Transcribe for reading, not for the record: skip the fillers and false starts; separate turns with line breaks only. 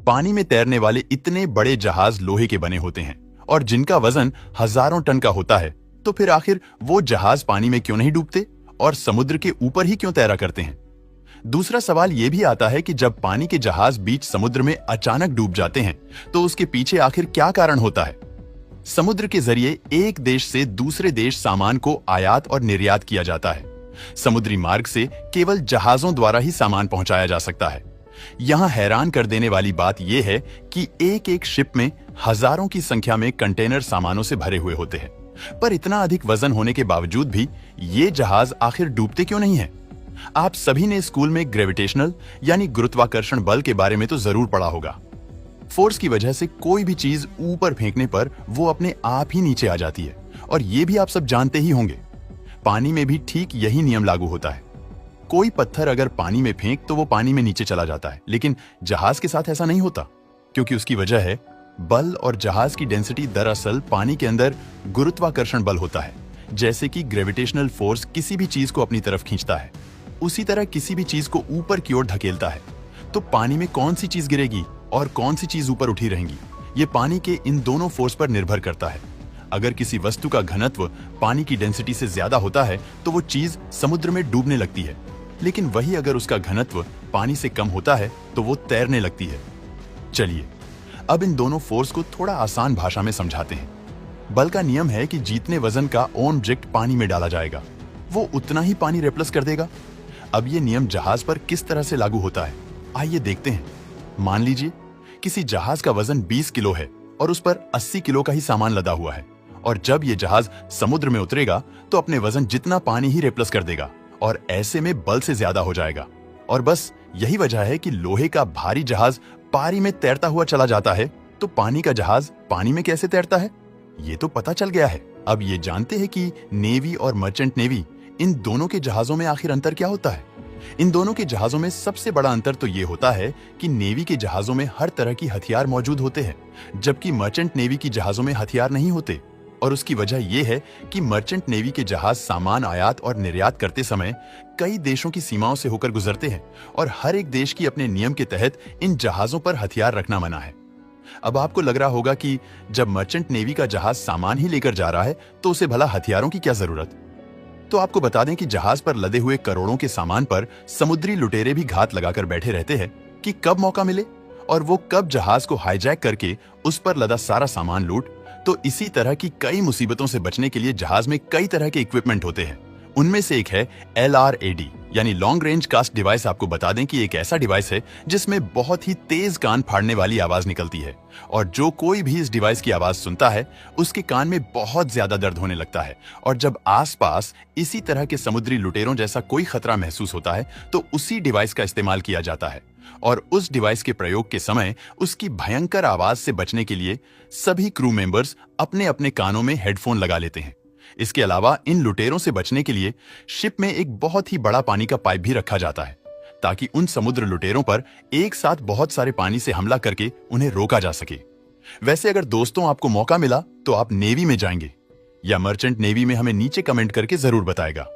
पानी में तैरने वाले इतने बड़े जहाज लोहे के बने होते हैं और जिनका वजन हजारों टन का होता है, तो फिर आखिर वो जहाज पानी में क्यों नहीं डूबते और समुद्र के ऊपर ही क्यों तैरा करते हैं? दूसरा सवाल यह भी आता है कि जब पानी के जहाज बीच समुद्र में अचानक डूब जाते हैं, तो उसके पीछे आखिर क्या कारण होता है? समुद्र के जरिए एक देश से दूसरे देश सामान को आयात और निर्यात किया जाता है। समुद्री मार्ग से केवल जहाजों द्वारा ही सामान पहुंचाया जा सकता है। यहां हैरान कर देने वाली बात यह है कि एक एक शिप में हजारों की संख्या में कंटेनर सामानों से भरे हुए होते हैं, पर इतना अधिक वजन होने के बावजूद भी ये जहाज आखिर डूबते क्यों नहीं हैं? आप सभी ने स्कूल में ग्रेविटेशनल यानी गुरुत्वाकर्षण बल के बारे में तो जरूर पढ़ा होगा। फोर्स की वजह से कोई भी चीज ऊपर फेंकने पर वो अपने आप ही नीचे आ जाती है, और ये भी आप सब जानते ही होंगे। पानी में भी ठीक यही नियम लागू होता है। कोई पत्थर अगर पानी में फेंक तो वो पानी में नीचे चला जाता है, लेकिन जहाज के साथ ऐसा नहीं होता, क्योंकि उसकी वजह है बल, और जहाज की डेंसिटी दरअसल पानी के अंदर गुरुत्वाकर्षण बल होता है। जैसे कि ग्रेविटेशनल फोर्स किसी भी चीज को अपनी तरफ खींचता है, उसी तरह किसी भी चीज को ऊपर की ओर धकेलता है। तो पानी में कौन सी चीज गिरेगी और कौन सी चीज ऊपर उठी रहेंगी, ये पानी के इन दोनों फोर्स पर निर्भर करता है। अगर किसी वस्तु का घनत्व पानी की डेंसिटी से ज्यादा होता है तो वो चीज समुद्र में डूबने लगती है, लेकिन वही अगर उसका घनत्व पानी से कम होता है तो वो तैरने लगती है। चलिए अब इन दोनों फोर्स को थोड़ा आसान भाषा में समझाते हैं। बल का नियम है कि जितने वजन का ऑब्जेक्ट पानी में डाला जाएगा, वो उतना ही पानी रिप्लेस कर देगा। अब ये नियम जहाज पर किस तरह से लागू होता है, आइए देखते हैं। मान लीजिए किसी जहाज का वजन 20 किलो है और उस पर 80 किलो का ही सामान लदा हुआ है, और जब ये जहाज समुद्र में उतरेगा तो अपने वजन जितना पानी ही रिप्लेस कर देगा, और ऐसे में बल से ज्यादा हो जाएगा। और बस यही वजह है कि लोहे का भारी जहाज पानी में तैरता हुआ चला जाता है, तो पानी का जहाज पानी में कैसे तैरता है, ये तो पता चल गया है। अब ये जानते हैं कि नेवी और मर्चेंट नेवी, इन दोनों के जहाजों में आखिर अंतर क्या होता है? इन दोनों के जहाजों में सबसे बड़ा अंतर तो ये होता है कि नेवी के जहाजों में हर तरह की हथियार मौजूद होते हैं, जबकि मर्चेंट नेवी की जहाजों में हथियार नहीं होते। और उसकी वजह यह है कि मर्चेंट नेवी के जहाज सामान आयात और निर्यात करते समय कई देशों की सीमाओं से होकर गुजरते हैं, और हर एक देश की अपने नियम के तहत इन जहाजों पर हथियार रखना मना है। अब आपको लग रहा होगा कि जब मर्चेंट नेवी का जहाज सामान ही लेकर जा रहा है तो उसे भला हथियारों की क्या जरूरत? तो आपको बता दें कि जहाज पर लदे हुए करोड़ों के सामान पर समुद्री लुटेरे भी घात लगाकर बैठे रहते हैं कि कब मौका मिले और वो कब जहाज को हाईजैक करके उस पर लदा सारा सामान लूट। तो इसी तरह की कई मुसीबतों से बचने के लिए जहाज में कई तरह के इक्विपमेंट होते हैं। उनमें से एक है LRAD यानी लॉन्ग रेंज कास्ट डिवाइस। आपको बता दें कि एक ऐसा डिवाइस है जिसमें बहुत ही तेज कान फाड़ने वाली आवाज निकलती है, और जो कोई भी इस डिवाइस की आवाज सुनता है उसके कान में बहुत ज्यादा दर्द होने लगता है। और जब आसपास इसी तरह के समुद्री लुटेरों जैसा कोई खतरा महसूस होता है तो उसी डिवाइस का इस्तेमाल किया जाता है, और उस डिवाइस के प्रयोग के समय उसकी भयंकर आवाज से बचने के लिए सभी क्रू मेंबर्स अपने अपने कानों में हेडफोन लगा लेते हैं। इसके अलावा इन लुटेरों से बचने के लिए शिप में एक बहुत ही बड़ा पानी का पाइप भी रखा जाता है, ताकि उन समुद्र लुटेरों पर एक साथ बहुत सारे पानी से हमला करके उन्हें रोका जा सके। वैसे अगर दोस्तों आपको मौका मिला तो आप नेवी में जाएंगे या मर्चेंट नेवी में, हमें नीचे कमेंट करके जरूर बताएगा।